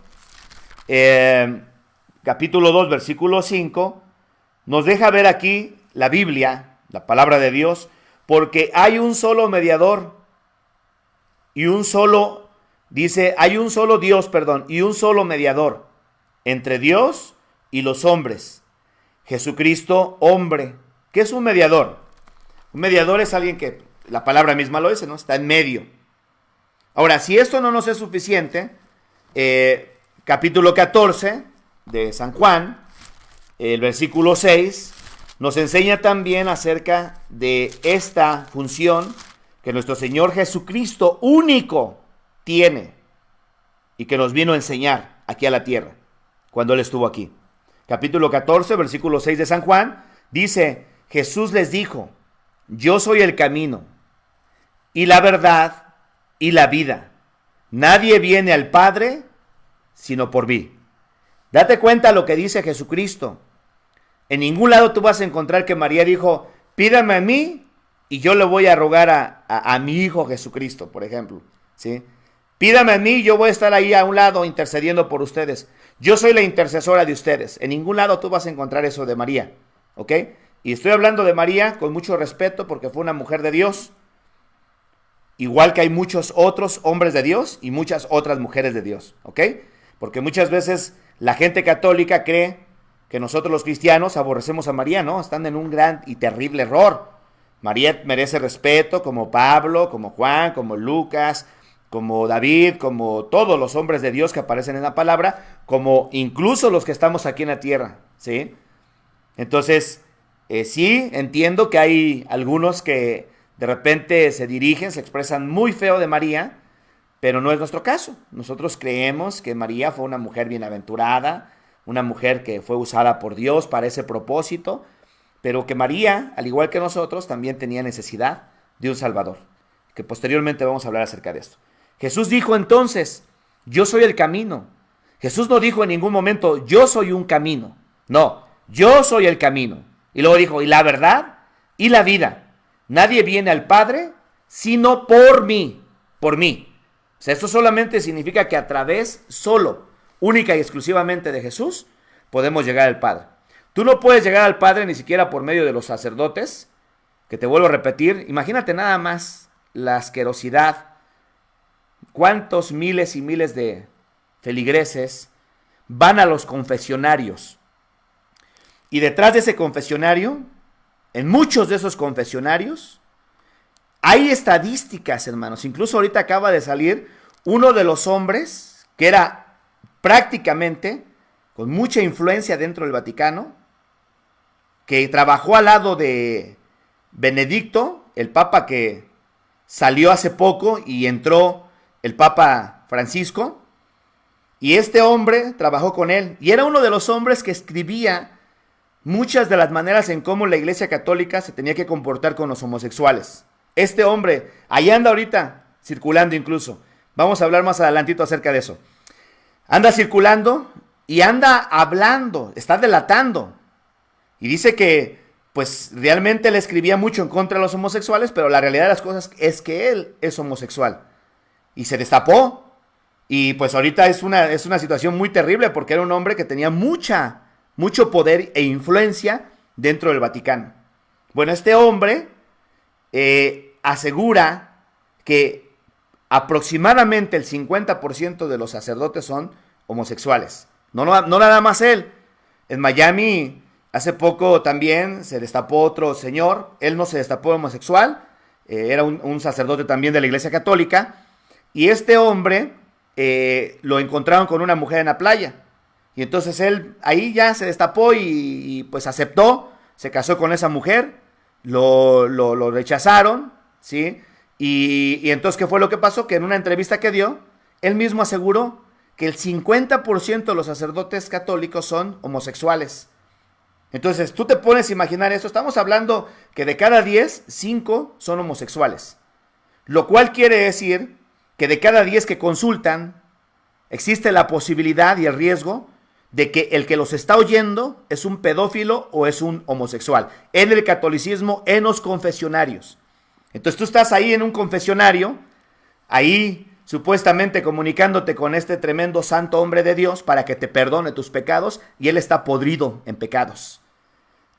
capítulo 2, versículo 5, nos deja ver aquí la Biblia, la palabra de Dios, porque hay un solo mediador y hay un solo Dios, y un solo mediador entre Dios y los hombres, Jesucristo, hombre. ¿Qué es un mediador? Un mediador es alguien que, la palabra misma lo dice, ¿no? Está en medio. Ahora, si esto no nos es suficiente, capítulo 14 de San Juan, el versículo 6, nos enseña también acerca de esta función que nuestro Señor Jesucristo único tiene y que nos vino a enseñar aquí a la tierra cuando Él estuvo aquí. Capítulo 14, versículo 6 de San Juan, dice: Jesús les dijo: yo soy el camino y la verdad y la vida. Nadie viene al Padre sino por mí. Date cuenta lo que dice Jesucristo. En ningún lado tú vas a encontrar que María dijo: pídame a mí y yo le voy a rogar a mi hijo Jesucristo, por ejemplo, ¿sí? Pídame a mí, yo voy a estar ahí a un lado intercediendo por ustedes. Yo soy la intercesora de ustedes. En ningún lado tú vas a encontrar eso de María, ¿ok? Y estoy hablando de María con mucho respeto porque fue una mujer de Dios, igual que hay muchos otros hombres de Dios y muchas otras mujeres de Dios, ¿ok? Porque muchas veces la gente católica cree que nosotros los cristianos aborrecemos a María, ¿no? Están en un gran y terrible error. María merece respeto, como Pablo, como Juan, como Lucas, como David, como todos los hombres de Dios que aparecen en la palabra, como incluso los que estamos aquí en la tierra, ¿sí? Entonces, sí, entiendo que hay algunos que de repente se expresan muy feo de María, pero no es nuestro caso. Nosotros creemos que María fue una mujer bienaventurada, una mujer que fue usada por Dios para ese propósito, pero que María, al igual que nosotros, también tenía necesidad de un Salvador, que posteriormente vamos a hablar acerca de esto. Jesús dijo entonces: yo soy el camino. Jesús no dijo en ningún momento: yo soy un camino. No, yo soy el camino. Y luego dijo: y la verdad y la vida. Nadie viene al Padre sino por mí. Por mí. O sea, esto solamente significa que a través, única y exclusivamente de Jesús, podemos llegar al Padre. Tú no puedes llegar al Padre ni siquiera por medio de los sacerdotes, que te vuelvo a repetir. Imagínate nada más la asquerosidad. ¿Cuántos miles y miles de feligreses van a los confesionarios? Y detrás de ese confesionario, en muchos de esos confesionarios, hay estadísticas, hermanos. Incluso ahorita acaba de salir uno de los hombres que era prácticamente con mucha influencia dentro del Vaticano, que trabajó al lado de Benedicto, el papa que salió hace poco y entró el Papa Francisco, y este hombre trabajó con él, y era uno de los hombres que escribía muchas de las maneras en cómo la Iglesia Católica se tenía que comportar con los homosexuales. Este hombre, ahí anda ahorita, circulando incluso. Vamos a hablar más adelantito acerca de eso. Anda circulando y anda hablando, está delatando. Y dice que, pues, realmente él escribía mucho en contra de los homosexuales, pero la realidad de las cosas es que él es homosexual. Y se destapó. Y pues ahorita es una situación muy terrible porque era un hombre que tenía mucho poder e influencia dentro del Vaticano. Bueno, este hombre asegura que aproximadamente el 50% de los sacerdotes son homosexuales. No nada más él. En Miami hace poco también se destapó otro señor. Él no se destapó homosexual. Era un sacerdote también de la Iglesia Católica. Y este hombre lo encontraron con una mujer en la playa. Y entonces él ahí ya se destapó y pues aceptó, se casó con esa mujer, lo rechazaron, ¿sí? Y entonces, ¿qué fue lo que pasó? Que en una entrevista que dio, él mismo aseguró que el 50% de los sacerdotes católicos son homosexuales. Entonces, tú te pones a imaginar eso, estamos hablando que de cada 10, 5 son homosexuales. Lo cual quiere decir que de cada 10 que consultan, existe la posibilidad y el riesgo de que el que los está oyendo es un pedófilo o es un homosexual. En el catolicismo, en los confesionarios. Entonces tú estás ahí en un confesionario, ahí supuestamente comunicándote con este tremendo santo hombre de Dios para que te perdone tus pecados, y él está podrido en pecados.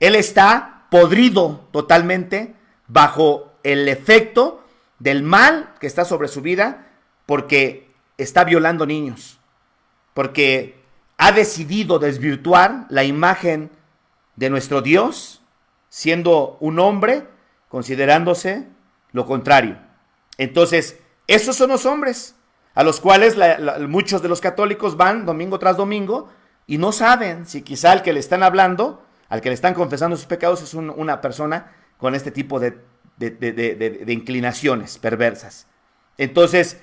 Él está podrido totalmente bajo el efecto del mal que está sobre su vida, porque está violando niños, porque ha decidido desvirtuar la imagen de nuestro Dios, siendo un hombre, considerándose lo contrario. Entonces, esos son los hombres a los cuales muchos de los católicos van domingo tras domingo y no saben si quizá al que le están hablando, al que le están confesando sus pecados, es una persona con este tipo de inclinaciones perversas. Entonces,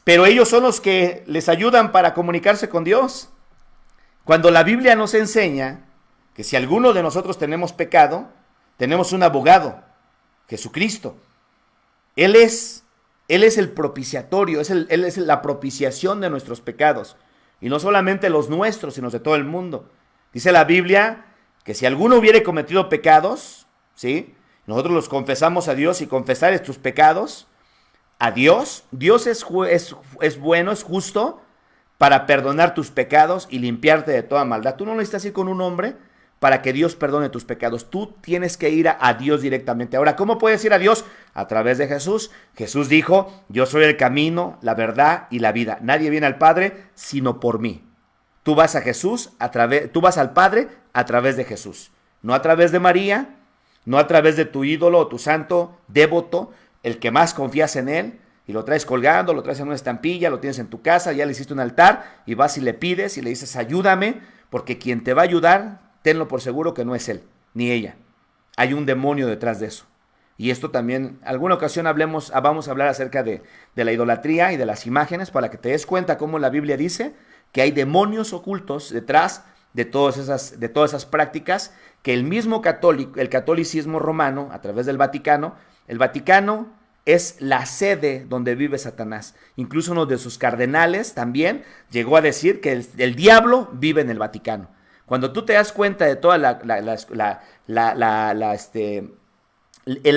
pero ellos son los que les ayudan para comunicarse con Dios. Cuando la Biblia nos enseña que si alguno de nosotros tenemos pecado, tenemos un abogado, Jesucristo. Él es el propiciatorio, él es la propiciación de nuestros pecados. Y no solamente los nuestros, sino de todo el mundo. Dice la Biblia que si alguno hubiere cometido pecados, ¿sí?, nosotros los confesamos a Dios, y confesares tus pecados a Dios. Dios es bueno, es justo para perdonar tus pecados y limpiarte de toda maldad. Tú no necesitas ir con un hombre para que Dios perdone tus pecados. Tú tienes que ir a Dios directamente. Ahora, ¿cómo puedes ir a Dios? A través de Jesús. Jesús dijo: yo soy el camino, la verdad y la vida. Nadie viene al Padre sino por mí. Tú vas a Jesús, tú vas al Padre a través de Jesús. No a través de María, no a través de tu ídolo o tu santo devoto, el que más confías en él, y lo traes colgando, lo traes en una estampilla, lo tienes en tu casa, ya le hiciste un altar, y vas y le pides y le dices: ayúdame, porque quien te va a ayudar, tenlo por seguro que no es él, ni ella. Hay un demonio detrás de eso. Y esto también, alguna ocasión vamos a hablar acerca de la idolatría y de las imágenes, para que te des cuenta cómo la Biblia dice que hay demonios ocultos detrás de todas esas prácticas, que el mismo el catolicismo romano, a través del Vaticano, el Vaticano es la sede donde vive Satanás. Incluso uno de sus cardenales también llegó a decir que el diablo vive en el Vaticano. Cuando tú te das cuenta de toda el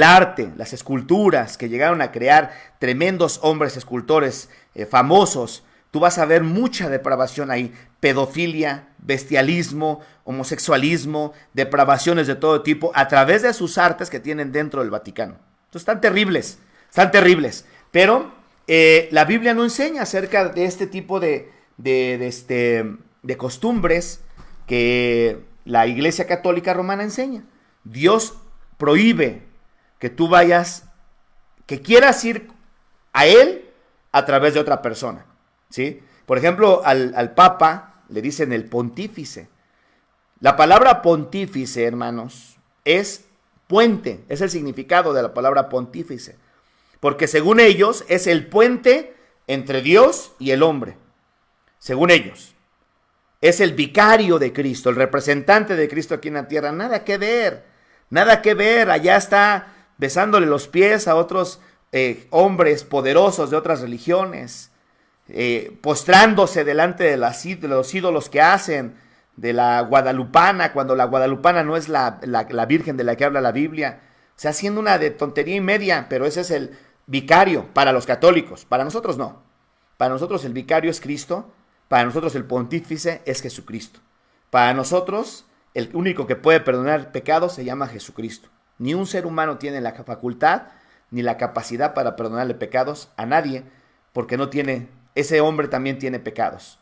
arte, las esculturas que llegaron a crear tremendos hombres escultores famosos, tú vas a ver mucha depravación ahí: pedofilia, bestialismo, homosexualismo, depravaciones de todo tipo, a través de sus artes que tienen dentro del Vaticano. Entonces están terribles. Pero la Biblia no enseña acerca de este tipo de costumbres que la Iglesia Católica Romana enseña. Dios prohíbe que tú que quieras ir a Él a través de otra persona, ¿sí? Por ejemplo, al Papa le dicen el pontífice. La palabra pontífice, hermanos, es puente, es el significado de la palabra pontífice. porque según ellos es el puente entre Dios y el hombre, según ellos. Es el vicario de Cristo, el representante de Cristo aquí en la tierra. Nada que ver, nada que ver. Allá está besándole los pies a otros hombres poderosos de otras religiones, postrándose delante de los ídolos que hacen, de la guadalupana, cuando la guadalupana no es la virgen de la que habla la Biblia. O sea, haciendo una de tontería y media, pero ese es el vicario para los católicos. Para nosotros no. Para nosotros el vicario es Cristo. Para nosotros el pontífice es Jesucristo. Para nosotros el único que puede perdonar pecados se llama Jesucristo. Ni un ser humano tiene la facultad ni la capacidad para perdonarle pecados a nadie, porque no tiene, ese hombre también tiene pecados.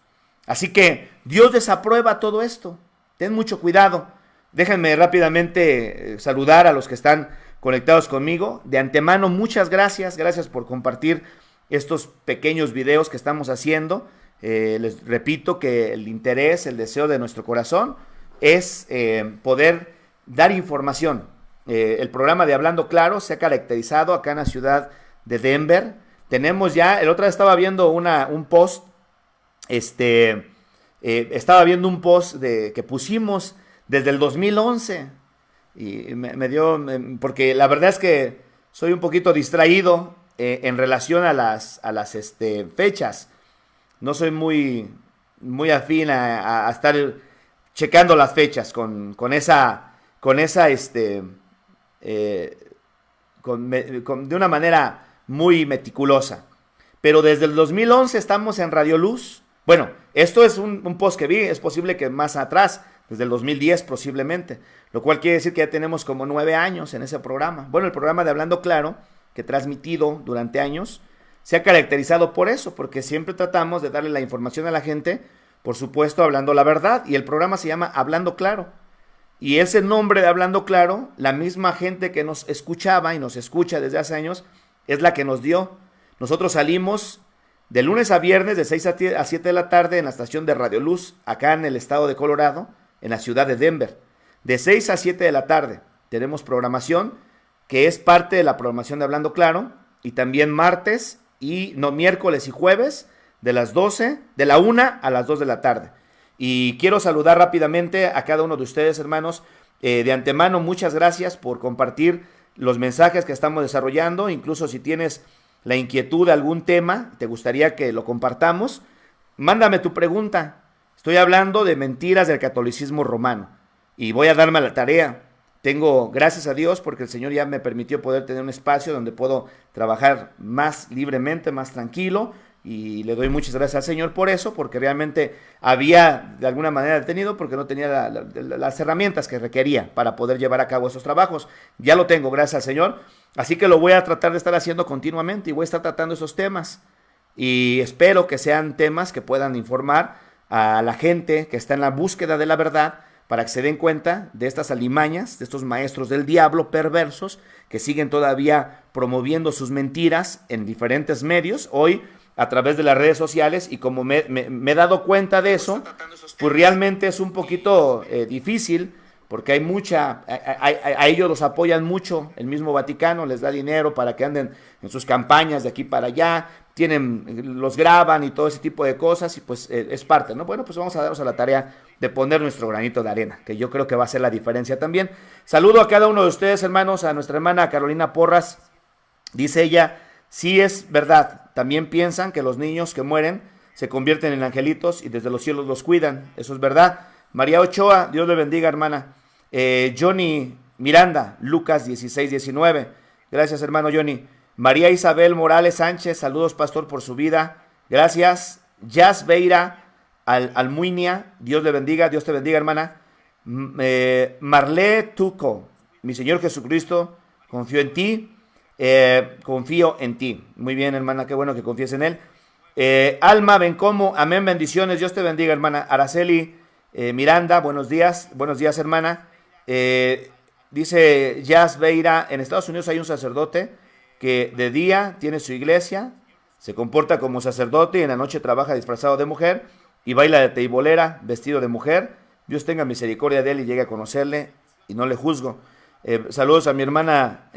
Así que Dios desaprueba todo esto. Ten mucho cuidado. Déjenme rápidamente saludar a los que están conectados conmigo. De antemano, muchas gracias. Gracias por compartir estos pequeños videos que estamos haciendo. Les repito que el interés, el deseo de nuestro corazón es poder dar información. El programa de Hablando Claro se ha caracterizado acá en la ciudad de Denver. Tenemos ya, el otro día estaba viendo un post, estaba viendo un post que pusimos desde el 2011 y me dio, porque la verdad es que soy un poquito distraído en relación a las fechas. No soy muy afín a estar checando las fechas de una manera muy meticulosa. Pero desde el 2011 estamos en Radio Luz. Bueno, esto es un post que vi, es posible que más atrás, desde el 2010 posiblemente, lo cual quiere decir que ya tenemos como 9 años en ese programa. Bueno, el programa de Hablando Claro, que he transmitido durante años, se ha caracterizado por eso, porque siempre tratamos de darle la información a la gente, por supuesto hablando la verdad, y el programa se llama Hablando Claro. Y ese nombre de Hablando Claro, la misma gente que nos escuchaba y nos escucha desde hace años, es la que nos dio. Nosotros salimos de lunes a viernes de 6 a 7 de la tarde en la estación de Radio Luz, acá en el estado de Colorado, en la ciudad de Denver. De 6 a 7 de la tarde tenemos programación que es parte de la programación de Hablando Claro, y también miércoles y jueves de la 1 a las 2 de la tarde. Y quiero saludar rápidamente a cada uno de ustedes, hermanos. De antemano, muchas gracias por compartir los mensajes que estamos desarrollando. Incluso si tienes la inquietud de algún tema, te gustaría que lo compartamos, mándame tu pregunta. Estoy hablando de mentiras del catolicismo romano y voy a darme a la tarea. Tengo, gracias a Dios, porque el Señor ya me permitió poder tener un espacio donde puedo trabajar más libremente, más tranquilo, y le doy muchas gracias al Señor por eso, porque realmente había de alguna manera detenido porque no tenía las herramientas que requería para poder llevar a cabo esos trabajos. Ya lo tengo, gracias al Señor, así que lo voy a tratar de estar haciendo continuamente y voy a estar tratando esos temas, y espero que sean temas que puedan informar a la gente que está en la búsqueda de la verdad, para que se den cuenta de estas alimañas, de estos maestros del diablo perversos que siguen todavía promoviendo sus mentiras en diferentes medios, hoy a través de las redes sociales. Y como me he dado cuenta de eso, pues realmente es un poquito difícil, porque hay a ellos los apoyan mucho, el mismo Vaticano les da dinero para que anden en sus campañas de aquí para allá, los graban y todo ese tipo de cosas, y pues es parte, ¿no? Bueno, pues vamos a darnos a la tarea de poner nuestro granito de arena, que yo creo que va a ser la diferencia también. Saludo a cada uno de ustedes, hermanos, a nuestra hermana Carolina Porras. Dice ella: sí, es verdad, también piensan que los niños que mueren se convierten en angelitos y desde los cielos los cuidan, eso es verdad. María Ochoa, Dios le bendiga, hermana. Johnny Miranda, Lucas 16:19, gracias, hermano Johnny. María Isabel Morales Sánchez, saludos, pastor, por su vida, gracias. Jazz Beira Almuinia, Dios le bendiga, Dios te bendiga, hermana. Marlé Tuco, mi Señor Jesucristo, confío en ti. Confío en ti. Muy bien, hermana, qué bueno que confíes en él. Alma Bencomo, amén, bendiciones, Dios te bendiga, hermana. Araceli Miranda, buenos días, hermana. Dice Jazz Beira: en Estados Unidos hay un sacerdote que de día tiene su iglesia, se comporta como sacerdote y en la noche trabaja disfrazado de mujer y baila de teibolera vestido de mujer. Dios tenga misericordia de él y llegue a conocerle, y no le juzgo. Saludos a mi hermana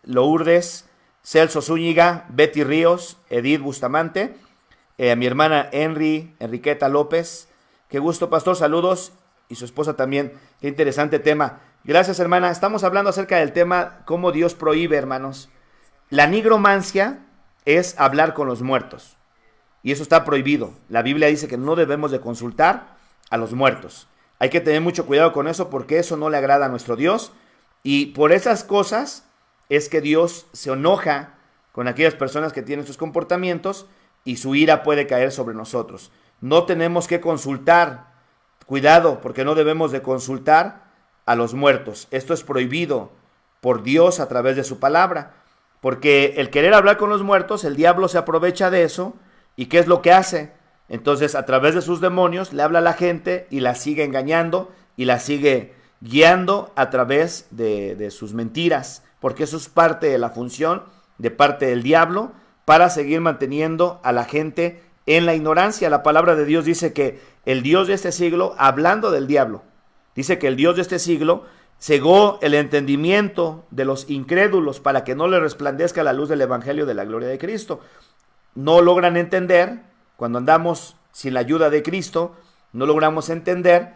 Lourdes Celso Zúñiga, Betty Ríos, Edith Bustamante, a mi hermana Enriqueta López. Qué gusto, pastor, saludos. Y su esposa también, qué interesante tema. Gracias, hermana. Estamos hablando acerca del tema cómo Dios prohíbe, hermanos. La nigromancia es hablar con los muertos. Y eso está prohibido. La Biblia dice que no debemos de consultar a los muertos. Hay que tener mucho cuidado con eso porque eso no le agrada a nuestro Dios. Y por esas cosas es que Dios se enoja con aquellas personas que tienen sus comportamientos y su ira puede caer sobre nosotros. No tenemos que consultar. Cuidado, porque no debemos de consultar a los muertos. Esto es prohibido por Dios a través de su palabra. Porque el querer hablar con los muertos, el diablo se aprovecha de eso. ¿Y qué es lo que hace? Entonces, a través de sus demonios, le habla a la gente y la sigue engañando y la sigue guiando a través de sus mentiras, porque eso es parte de la función de parte del diablo para seguir manteniendo a la gente en la ignorancia. La palabra de Dios dice que el Dios de este siglo, hablando del diablo, dice que el Dios de este siglo cegó el entendimiento de los incrédulos para que no le resplandezca la luz del evangelio de la gloria de Cristo. No logran entender, cuando andamos sin la ayuda de Cristo, no logramos entender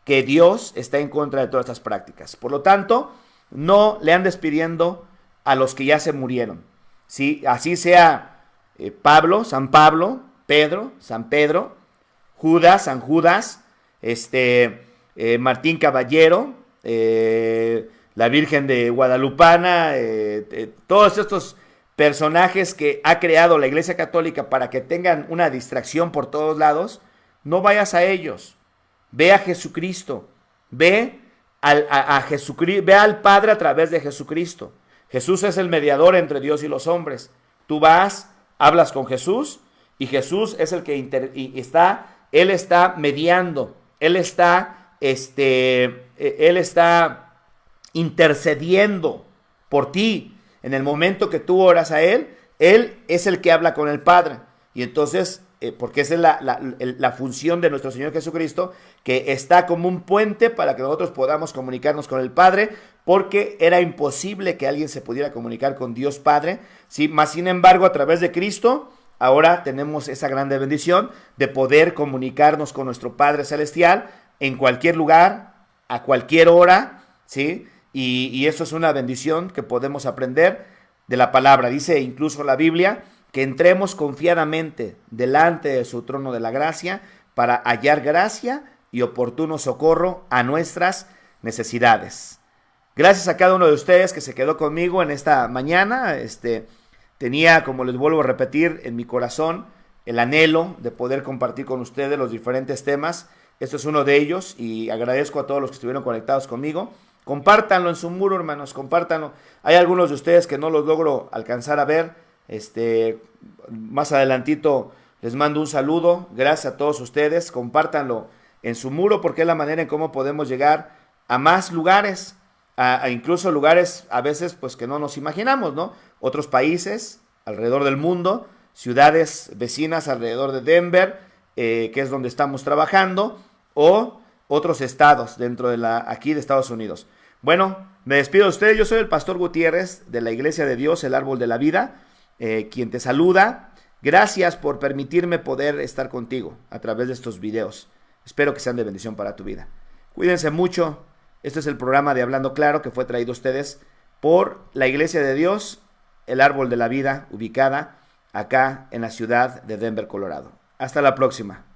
que Dios está en contra de todas estas prácticas. Por lo tanto, no le andes pidiendo a los que ya se murieron. ¿Sí? Así sea San Pablo, Pedro, San Pedro, Judas, San Judas, Martín Caballero, la Virgen de Guadalupana, todos estos personajes que ha creado la Iglesia Católica para que tengan una distracción por todos lados. No vayas a ellos. Ve a Jesucristo. Ve a Jesucristo. Ve al Padre a través de Jesucristo. Jesús es el mediador entre Dios y los hombres. Tú vas, hablas con Jesús y Jesús es el que Él está mediando. Él está intercediendo por ti. En el momento que tú oras a Él es el que habla con el Padre. Y entonces, porque esa es la función de nuestro Señor Jesucristo, que está como un puente para que nosotros podamos comunicarnos con el Padre, porque era imposible que alguien se pudiera comunicar con Dios Padre, ¿sí? Más sin embargo, a través de Cristo, ahora tenemos esa grande bendición de poder comunicarnos con nuestro Padre Celestial en cualquier lugar, a cualquier hora, ¿sí? Y eso es una bendición que podemos aprender de la palabra. Dice incluso la Biblia que entremos confiadamente delante de su trono de la gracia para hallar gracia y oportuno socorro a nuestras necesidades. Gracias a cada uno de ustedes que se quedó conmigo en esta mañana. Tenía, como les vuelvo a repetir, en mi corazón el anhelo de poder compartir con ustedes los diferentes temas. Esto es uno de ellos y agradezco a todos los que estuvieron conectados conmigo. Compártanlo en su muro, hermanos, compártanlo. Hay algunos de ustedes que no los logro alcanzar a ver. Más adelantito les mando un saludo. Gracias a todos ustedes. Compártanlo en su muro porque es la manera en cómo podemos llegar a más lugares, a incluso lugares a veces pues que no nos imaginamos, ¿no? Otros países alrededor del mundo, ciudades vecinas alrededor de Denver, que es donde estamos trabajando, o otros estados dentro de aquí de Estados Unidos. Bueno, me despido de ustedes. Yo soy el pastor Gutiérrez de la Iglesia de Dios, el Árbol de la Vida, quien te saluda. Gracias por permitirme poder estar contigo a través de estos videos. Espero que sean de bendición para tu vida. Cuídense mucho. Este es el programa de Hablando Claro que fue traído a ustedes por la Iglesia de Dios, el Árbol de la Vida, ubicada acá en la ciudad de Denver, Colorado. Hasta la próxima.